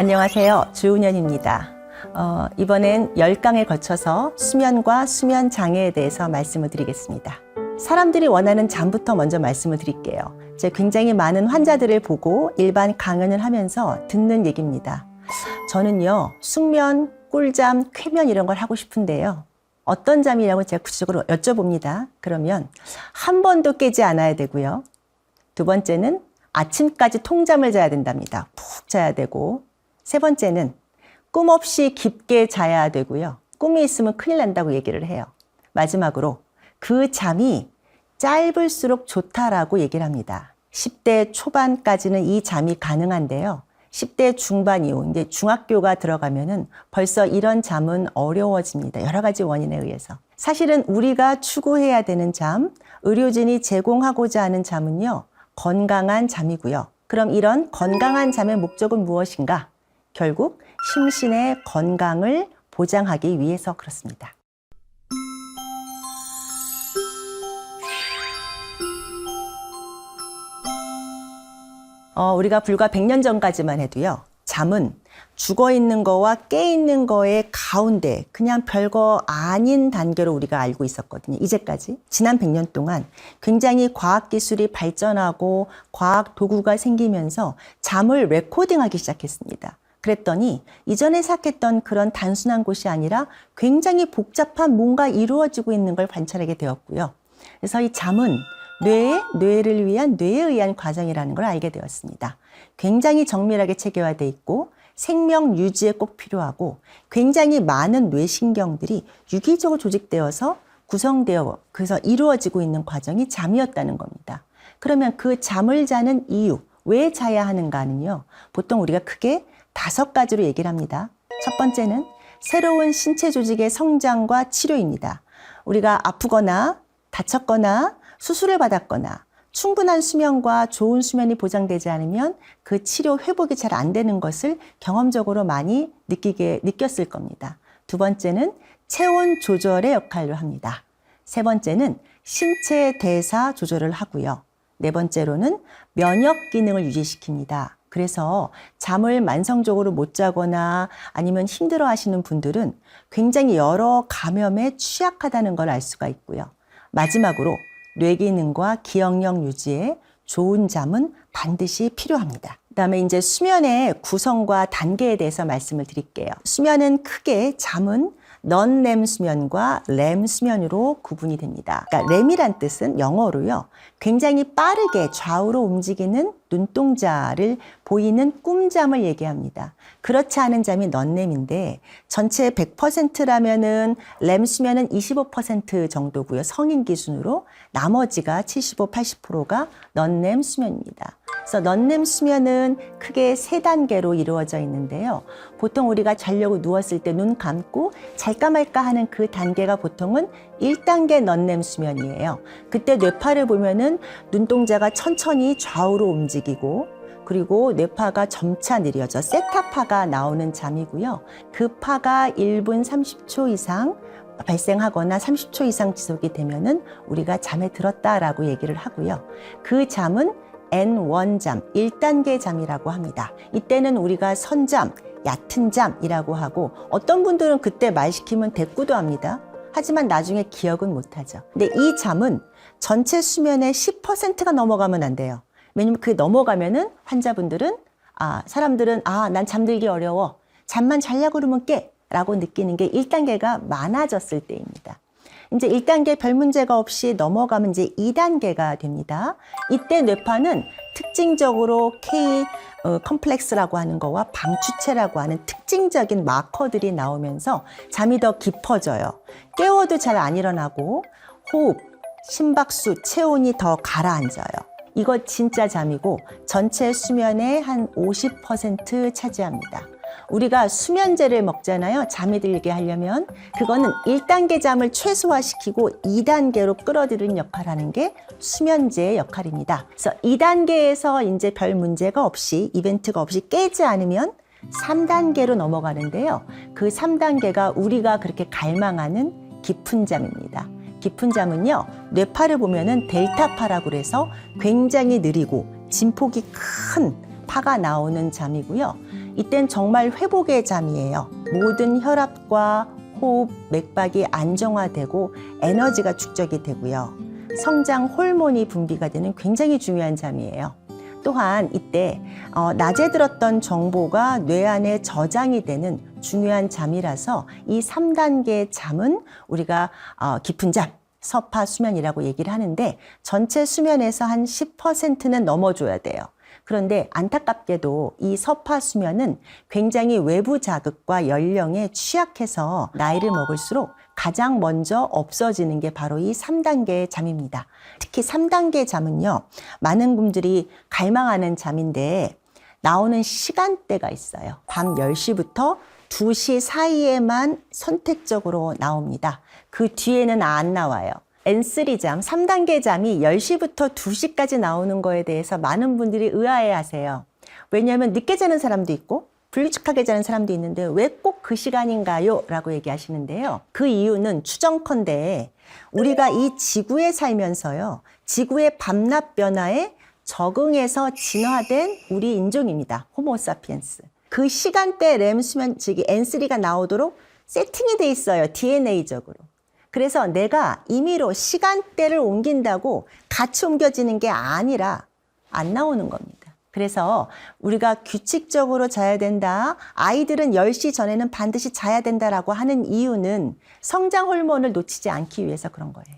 안녕하세요. 주은연입니다. 이번엔 10강에 걸쳐서 수면과 수면 장애에 대해서 말씀을 드리겠습니다. 사람들이 원하는 잠부터 먼저 말씀을 드릴게요. 제가 굉장히 많은 환자들을 보고 일반 강연을 하면서 듣는 얘기입니다. 저는요, 숙면, 꿀잠, 쾌면 이런 걸 하고 싶은데요. 어떤 잠이라고 제가 구체적으로 여쭤봅니다. 그러면 한 번도 깨지 않아야 되고요. 두 번째는 아침까지 통잠을 자야 된답니다. 푹 자야 되고. 세 번째는 꿈 없이 깊게 자야 되고요. 꿈이 있으면 큰일 난다고 얘기를 해요. 마지막으로 그 잠이 짧을수록 좋다라고 얘기를 합니다. 10대 초반까지는 이 잠이 가능한데요. 10대 중반 이후, 이제 중학교가 들어가면은 벌써 이런 잠은 어려워집니다. 여러 가지 원인에 의해서. 사실은 우리가 추구해야 되는 잠, 의료진이 제공하고자 하는 잠은요, 건강한 잠이고요. 그럼 이런 건강한 잠의 목적은 무엇인가? 결국 심신의 건강을 보장하기 위해서 그렇습니다. 우리가 불과 100년 전까지만 해도요, 잠은 죽어있는 거와 깨있는 거의 가운데 그냥 별거 아닌 단계로 우리가 알고 있었거든요. 이제까지. 지난 100년 동안 굉장히 과학기술이 발전하고 과학 도구가 생기면서 잠을 레코딩하기 시작했습니다. 그랬더니 이전에 생각했던 그런 단순한 곳이 아니라 굉장히 복잡한 뭔가 이루어지고 있는 걸 관찰하게 되었고요. 그래서 이 잠은 뇌를 위한 뇌에 의한 과정이라는 걸 알게 되었습니다. 굉장히 정밀하게 체계화되어 있고 생명 유지에 꼭 필요하고 굉장히 많은 뇌신경들이 유기적으로 조직되어서 구성되어 그래서 이루어지고 있는 과정이 잠이었다는 겁니다. 그러면 그 잠을 자는 이유, 왜 자야 하는가는요. 보통 우리가 크게 5가지로 얘기를 합니다. 첫 번째는 새로운 신체 조직의 성장과 치료입니다. 우리가 아프거나 다쳤거나 수술을 받았거나 충분한 수면과 좋은 수면이 보장되지 않으면 그 치료 회복이 잘 안 되는 것을 경험적으로 많이 느꼈을 겁니다. 두 번째는 체온 조절의 역할을 합니다. 세 번째는 신체 대사 조절을 하고요. 네 번째로는 면역 기능을 유지시킵니다. 그래서 잠을 만성적으로 못 자거나 아니면 힘들어 하시는 분들은 굉장히 여러 감염에 취약하다는 걸 알 수가 있고요. 마지막으로 뇌기능과 기억력 유지에 좋은 잠은 반드시 필요합니다. 그다음에 이제 수면의 구성과 단계에 대해서 말씀을 드릴게요. 수면은 크게 잠은 non-REM 수면과 REM 수면으로 구분이 됩니다. 그러니까 REM이란 뜻은 영어로요. 굉장히 빠르게 좌우로 움직이는 눈동자를 보이는 꿈잠을 얘기합니다. 그렇지 않은 잠이 non-REM인데 전체 100%라면은 REM 수면은 25% 정도고요. 성인 기준으로 나머지가 75, 80%가 non-REM 수면입니다. 그래서 non-REM 수면은 크게 3단계로 이루어져 있는데요. 보통 우리가 자려고 누웠을 때 눈 감고 잘까 말까 하는 그 단계가 보통은 1단계 non-REM 수면이에요. 그때 뇌파를 보면은 눈동자가 천천히 좌우로 움직이고 그리고 뇌파가 점차 느려져 세타파가 나오는 잠이고요. 그 파가 1분 30초 이상 발생하거나 30초 이상 지속이 되면은 우리가 잠에 들었다라고 얘기를 하고요. 그 잠은 N1잠, 1단계 잠이라고 합니다. 이때는 우리가 선잠, 얕은 잠이라고 하고 어떤 분들은 그때 말 시키면 대꾸도 합니다. 하지만 나중에 기억은 못하죠. 근데 이 잠은 전체 수면의 10%가 넘어가면 안 돼요. 왜냐면 그게 넘어가면은 환자분들은 사람들은 난 잠들기 어려워. 잠만 자려고 그러면 깨 라고 느끼는 게 1단계가 많아졌을 때입니다. 이제 1단계 별 문제가 없이 넘어가면 이제 2단계가 됩니다. 이때 뇌파는 특징적으로 K 컴플렉스라고 하는 거와 방추체라고 하는 특징적인 마커들이 나오면서 잠이 더 깊어져요. 깨워도 잘 안 일어나고 호흡, 심박수, 체온이 더 가라앉아요. 이거 진짜 잠이고 전체 수면의 한 50% 차지합니다. 우리가 수면제를 먹잖아요. 잠이 들게 하려면 그거는 1단계 잠을 최소화시키고 2단계로 끌어들이는 역할을 하는 게 수면제의 역할입니다. 그래서 2단계에서 이제 별 문제가 없이 이벤트가 없이 깨지 않으면 3단계로 넘어가는데요. 그 3단계가 우리가 그렇게 갈망하는 깊은 잠입니다. 깊은 잠은요, 뇌파를 보면은 델타파라고 그래서 굉장히 느리고 진폭이 큰 파가 나오는 잠이고요. 이땐 정말 회복의 잠이에요. 모든 혈압과 호흡, 맥박이 안정화되고 에너지가 축적이 되고요. 성장 호르몬이 분비가 되는 굉장히 중요한 잠이에요. 또한 이때 낮에 들었던 정보가 뇌 안에 저장이 되는 중요한 잠이라서 이 3단계 잠은 우리가 깊은 잠, 서파 수면이라고 얘기를 하는데 전체 수면에서 한 10%는 넘어줘야 돼요. 그런데 안타깝게도 이 서파 수면은 굉장히 외부 자극과 연령에 취약해서 나이를 먹을수록 가장 먼저 없어지는 게 바로 이 3단계의 잠입니다. 특히 3단계 잠은요, 많은 분들이 갈망하는 잠인데 나오는 시간대가 있어요. 밤 10시부터 2시 사이에만 선택적으로 나옵니다. 그 뒤에는 안 나와요. N3 잠, 3단계 잠이 10시부터 2시까지 나오는 거에 대해서 많은 분들이 의아해 하세요. 왜냐하면 늦게 자는 사람도 있고 불규칙하게 자는 사람도 있는데 왜 꼭 그 시간인가요? 라고 얘기하시는데요. 그 이유는 추정컨대 우리가 이 지구에 살면서요, 지구의 밤낮 변화에 적응해서 진화된 우리 인종입니다. 호모사피엔스. 그 시간대 렘 수면, 즉 N3가 나오도록 세팅이 돼 있어요. DNA적으로. 그래서 내가 임의로 시간대를 옮긴다고 같이 옮겨지는 게 아니라 안 나오는 겁니다. 그래서 우리가 규칙적으로 자야 된다, 아이들은 10시 전에는 반드시 자야 된다라고 하는 이유는 성장 호르몬을 놓치지 않기 위해서 그런 거예요.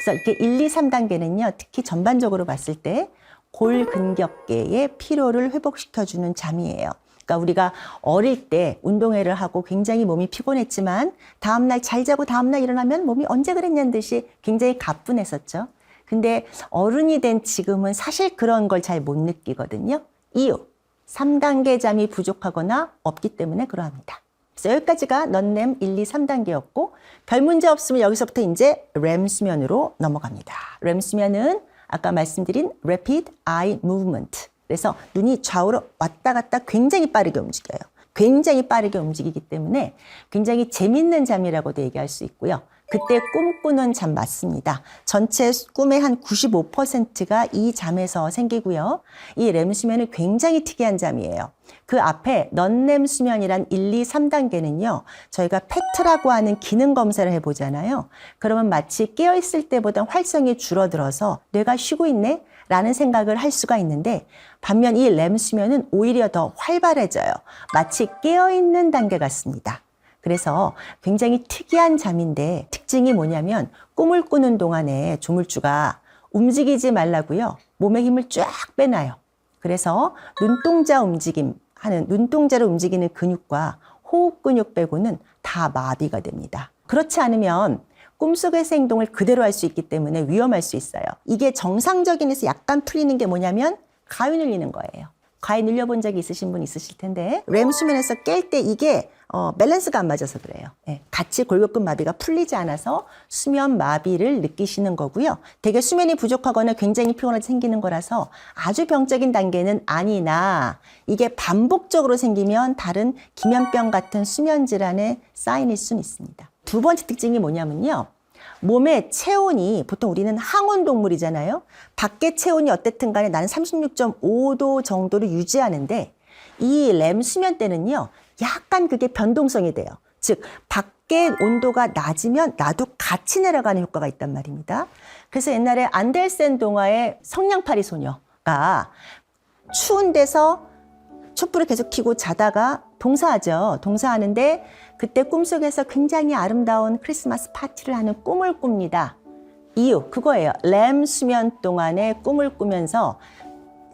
그래서 이렇게 1, 2, 3단계는요, 특히 전반적으로 봤을 때 골근격계의 피로를 회복시켜주는 잠이에요. 그러니까 우리가 어릴 때 운동회를 하고 굉장히 몸이 피곤했지만 다음날 잘 자고 다음날 일어나면 몸이 언제 그랬냐는 듯이 굉장히 가뿐했었죠. 근데 어른이 된 지금은 사실 그런 걸 잘 못 느끼거든요. 이유, 3단계 잠이 부족하거나 없기 때문에 그러합니다. 그래서 여기까지가 넌렘 1, 2, 3단계였고 별 문제 없으면 여기서부터 이제 렘 수면으로 넘어갑니다. 렘 수면은 아까 말씀드린 Rapid Eye Movement. 그래서 눈이 좌우로 왔다 갔다 굉장히 빠르게 움직여요. 굉장히 빠르게 움직이기 때문에 굉장히 재밌는 잠이라고도 얘기할 수 있고요. 그때 꿈꾸는 잠 맞습니다. 전체 꿈의 한 95%가 이 잠에서 생기고요. 이 렘 수면은 굉장히 특이한 잠이에요. 그 앞에 넌렘 수면이란 1, 2, 3단계는요. 저희가 팩트라고 하는 기능 검사를 해보잖아요. 그러면 마치 깨어있을 때보다 활성이 줄어들어서 뇌가 쉬고 있네? 라는 생각을 할 수가 있는데 반면 이 렘 수면은 오히려 더 활발해져요. 마치 깨어있는 단계 같습니다. 그래서 굉장히 특이한 잠인데 특징이 뭐냐면 꿈을 꾸는 동안에 조물주가 움직이지 말라고요. 몸에 힘을 쫙 빼놔요. 그래서 눈동자 움직임 하는 눈동자를 움직이는 근육과 호흡 근육 빼고는 다 마비가 됩니다. 그렇지 않으면 꿈속에서 행동을 그대로 할 수 있기 때문에 위험할 수 있어요. 이게 정상적인에서 약간 풀리는 게 뭐냐면 가위 눌리는 거예요. 가위 눌려본 적이 있으신 분 있으실 텐데 렘 수면에서 깰 때 이게 밸런스가 안 맞아서 그래요. 네, 같이 골격근 마비가 풀리지 않아서 수면 마비를 느끼시는 거고요. 되게 수면이 부족하거나 굉장히 피곤하게 생기는 거라서 아주 병적인 단계는 아니나 이게 반복적으로 생기면 다른 기면병 같은 수면 질환의 사인일 수는 있습니다. 두 번째 특징이 뭐냐면요. 몸의 체온이 보통 우리는 항온 동물이잖아요. 밖의 체온이 어쨌든 간에 나는 36.5도 정도를 유지하는데 이 렘 수면 때는요. 약간 그게 변동성이 돼요. 즉 밖의 온도가 낮으면 나도 같이 내려가는 효과가 있단 말입니다. 그래서 옛날에 안델센 동화의 성냥팔이 소녀가 추운 데서 촛불을 계속 켜고 자다가 동사하죠. 동사하는데 그때 꿈속에서 굉장히 아름다운 크리스마스 파티를 하는 꿈을 꿉니다. 이유 그거예요. 렘 수면 동안에 꿈을 꾸면서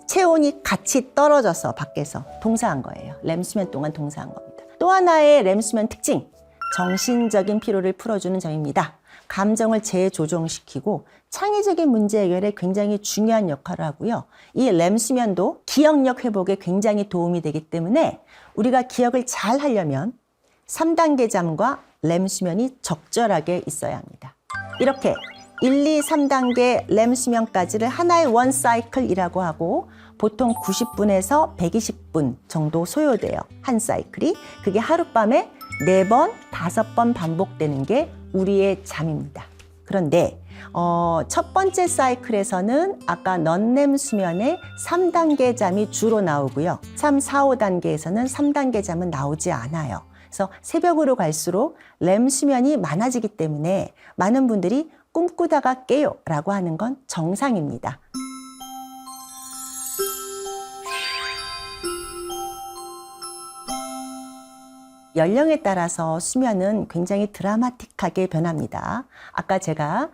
체온이 같이 떨어져서 밖에서 동사한 거예요. 렘 수면 동안 동사한 겁니다. 또 하나의 렘 수면 특징, 정신적인 피로를 풀어주는 점입니다. 감정을 재조정시키고 창의적인 문제 해결에 굉장히 중요한 역할을 하고요. 이 렘 수면도 기억력 회복에 굉장히 도움이 되기 때문에 우리가 기억을 잘 하려면 3단계 잠과 렘 수면이 적절하게 있어야 합니다. 이렇게 1, 2, 3단계 렘 수면까지를 하나의 원 사이클이라고 하고 보통 90분에서 120분 정도 소요돼요. 한 사이클이. 그게 하룻밤에 4번, 5번 반복되는 게 우리의 잠입니다. 그런데 첫 번째 사이클에서는 아까 넌렘 수면의 3단계 잠이 주로 나오고요. 3, 4, 5단계에서는 3단계 잠은 나오지 않아요. 그래서 새벽으로 갈수록 렘 수면이 많아지기 때문에 많은 분들이 꿈꾸다가 깨요 라고 하는 건 정상입니다. 연령에 따라서 수면은 굉장히 드라마틱하게 변합니다. 아까 제가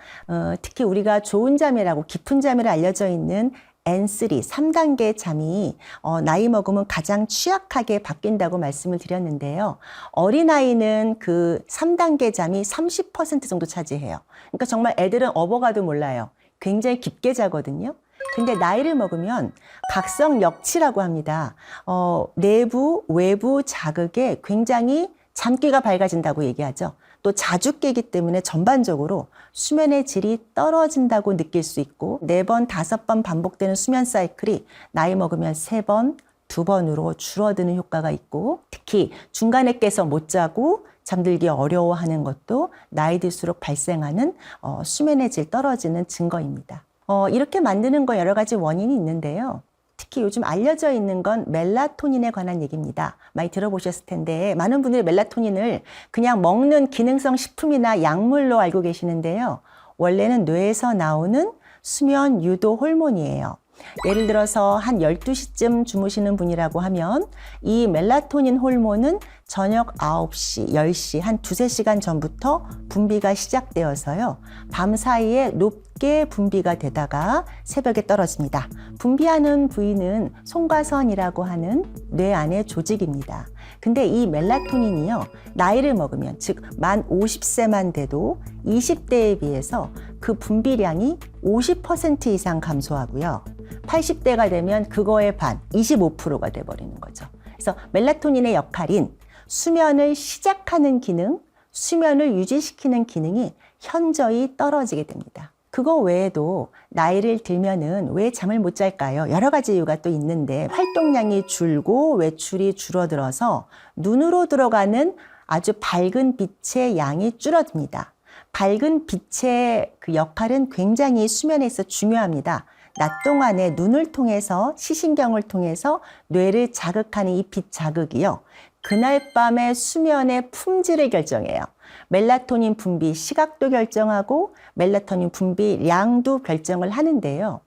특히 우리가 좋은 잠이라고 깊은 잠이라 알려져 있는 N3, 3단계 잠이 나이 먹으면 가장 취약하게 바뀐다고 말씀을 드렸는데요. 어린아이는 그 3단계 잠이 30% 정도 차지해요. 그러니까 정말 애들은 업어가도 몰라요. 굉장히 깊게 자거든요. 근데 나이를 먹으면 각성역치라고 합니다. 내부, 외부 자극에 굉장히 잠귀가 밝아진다고 얘기하죠. 또 자주 깨기 때문에 전반적으로 수면의 질이 떨어진다고 느낄 수 있고 4번, 5번 반복되는 수면 사이클이 나이 먹으면 3번, 2번으로 줄어드는 효과가 있고 특히 중간에 깨서 못 자고 잠들기 어려워하는 것도 나이 들수록 발생하는 수면의 질 떨어지는 증거입니다. 이렇게 만드는 거 여러 가지 원인이 있는데요. 특히 요즘 알려져 있는 건 멜라토닌에 관한 얘기입니다. 많이 들어보셨을 텐데 많은 분들이 멜라토닌을 그냥 먹는 기능성 식품이나 약물로 알고 계시는데요. 원래는 뇌에서 나오는 수면 유도 호르몬이에요. 예를 들어서 한 12시쯤 주무시는 분이라고 하면 이 멜라토닌 호르몬은 저녁 9시, 10시 한 2-3시간 전부터 분비가 시작되어서요. 밤 사이에 높게 분비가 되다가 새벽에 떨어집니다. 분비하는 부위는 송과선이라고 하는 뇌 안의 조직입니다. 근데 이 멜라토닌이요. 나이를 먹으면 즉 만 50세만 돼도 20대에 비해서 그 분비량이 50% 이상 감소하고요. 80대가 되면 그거의 반, 25%가 돼버리는 거죠. 그래서 멜라토닌의 역할인 수면을 시작하는 기능, 수면을 유지시키는 기능이 현저히 떨어지게 됩니다. 그거 외에도 나이를 들면은 왜 잠을 못 잘까요? 여러 가지 이유가 또 있는데 활동량이 줄고 외출이 줄어들어서 눈으로 들어가는 아주 밝은 빛의 양이 줄어듭니다. 밝은 빛의 그 역할은 굉장히 수면에 있어 중요합니다. 낮 동안에 눈을 통해서 시신경을 통해서 뇌를 자극하는 이 빛 자극이요. 그날 밤의 수면의 품질을 결정해요. 멜라토닌 분비 시각도 결정하고 멜라토닌 분비량도 결정을 하는데요.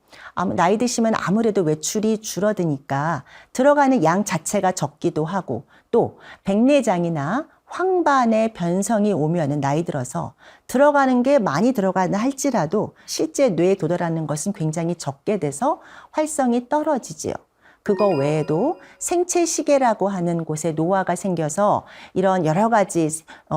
나이 드시면 아무래도 외출이 줄어드니까 들어가는 양 자체가 적기도 하고 또 백내장이나 황반의 변성이 오면은 나이 들어서 들어가는 게 많이 들어가나 할지라도 실제 뇌에 도달하는 것은 굉장히 적게 돼서 활성이 떨어지지요. 그거 외에도 생체시계라고 하는 곳에 노화가 생겨서 이런 여러 가지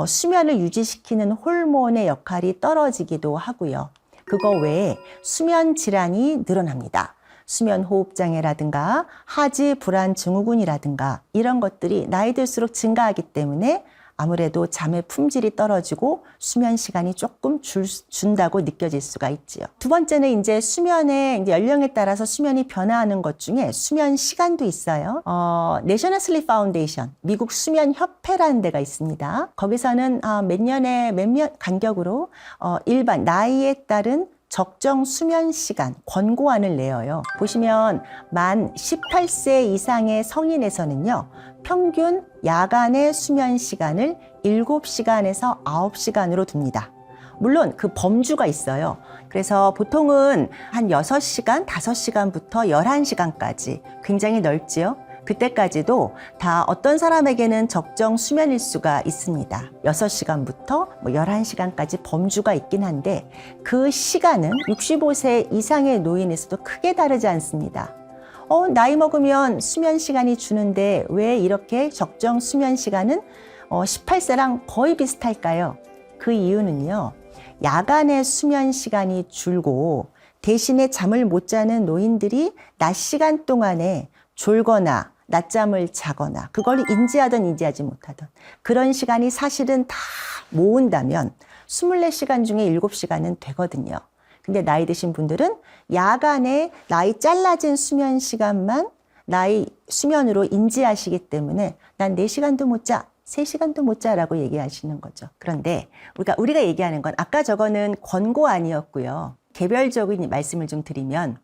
수면을 유지시키는 호르몬의 역할이 떨어지기도 하고요. 그거 외에 수면 질환이 늘어납니다. 수면 호흡장애라든가 하지 불안 증후군이라든가 이런 것들이 나이 들수록 증가하기 때문에 아무래도 잠의 품질이 떨어지고 수면 시간이 조금 준다고 느껴질 수가 있지요. 두 번째는 이제 수면의 연령에 따라서 수면이 변화하는 것 중에 수면 시간도 있어요. National Sleep Foundation, 미국 수면 협회라는 데가 있습니다. 거기서는 몇 년 간격으로 일반 나이에 따른 적정 수면 시간 권고안을 내어요. 보시면 만 18세 이상의 성인에서는요. 평균 야간의 수면 시간을 7시간에서 9시간으로 둡니다. 물론 그 범주가 있어요. 그래서 보통은 한 6시간, 5시간부터 11시간까지 굉장히 넓지요. 그때까지도 다 어떤 사람에게는 적정 수면일 수가 있습니다. 6시간부터 11시간까지 범주가 있긴 한데 그 시간은 65세 이상의 노인에서도 크게 다르지 않습니다. 나이 먹으면 수면 시간이 주는데 왜 이렇게 적정 수면 시간은 18세랑 거의 비슷할까요? 그 이유는요. 야간의 수면 시간이 줄고 대신에 잠을 못 자는 노인들이 낮 시간 동안에 졸거나 낮잠을 자거나 그걸 인지하든 인지하지 못하든 그런 시간이 사실은 다 모은다면 24시간 중에 7시간은 되거든요. 근데 나이 드신 분들은 야간에 나이 잘라진 수면 시간만 나이 수면으로 인지하시기 때문에 난 4시간도 못 자, 3시간도 못 자라고 얘기하시는 거죠. 그런데 우리가 얘기하는 건 아까 저거는 권고 아니었고요. 개별적인 말씀을 좀 드리면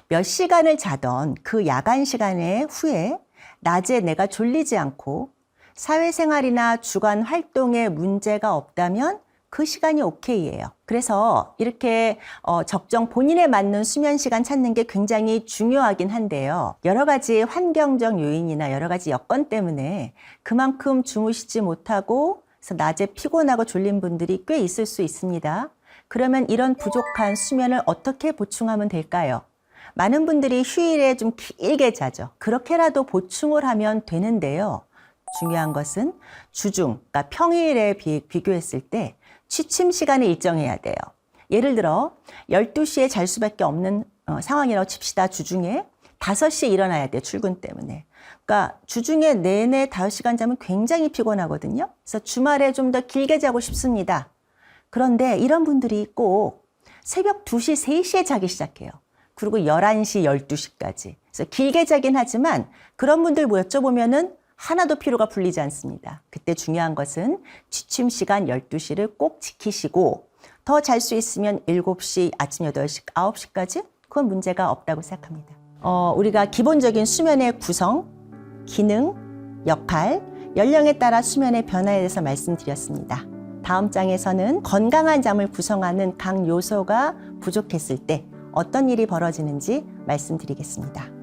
몇 시간을 자던 그 야간 시간에 후에 낮에 내가 졸리지 않고 사회생활이나 주간 활동에 문제가 없다면 그 시간이 오케이예요. 그래서 이렇게 적정 본인에 맞는 수면 시간 찾는 게 굉장히 중요하긴 한데요. 여러 가지 환경적 요인이나 여러 가지 여건 때문에 그만큼 주무시지 못하고 그래서 낮에 피곤하고 졸린 분들이 꽤 있을 수 있습니다. 그러면 이런 부족한 수면을 어떻게 보충하면 될까요? 많은 분들이 휴일에 좀 길게 자죠. 그렇게라도 보충을 하면 되는데요. 중요한 것은 주중, 그러니까 평일에 비교했을 때 취침 시간을 일정해야 돼요. 예를 들어 12시에 잘 수밖에 없는 상황이라고 칩시다. 주중에 5시에 일어나야 돼요. 출근 때문에. 그러니까 주중에 내내 5시간 자면 굉장히 피곤하거든요. 그래서 주말에 좀 더 길게 자고 싶습니다. 그런데 이런 분들이 꼭 새벽 2시, 3시에 자기 시작해요. 그리고 11시, 12시까지. 그래서 길게 자긴 하지만 그런 분들 여쭤보면은 하나도 피로가 풀리지 않습니다. 그때 중요한 것은 취침 시간 12시를 꼭 지키시고 더 잘 수 있으면 7시, 아침 8시, 9시까지 그건 문제가 없다고 생각합니다. 우리가 기본적인 수면의 구성, 기능, 역할, 연령에 따라 수면의 변화에 대해서 말씀드렸습니다. 다음 장에서는 건강한 잠을 구성하는 각 요소가 부족했을 때 어떤 일이 벌어지는지 말씀드리겠습니다.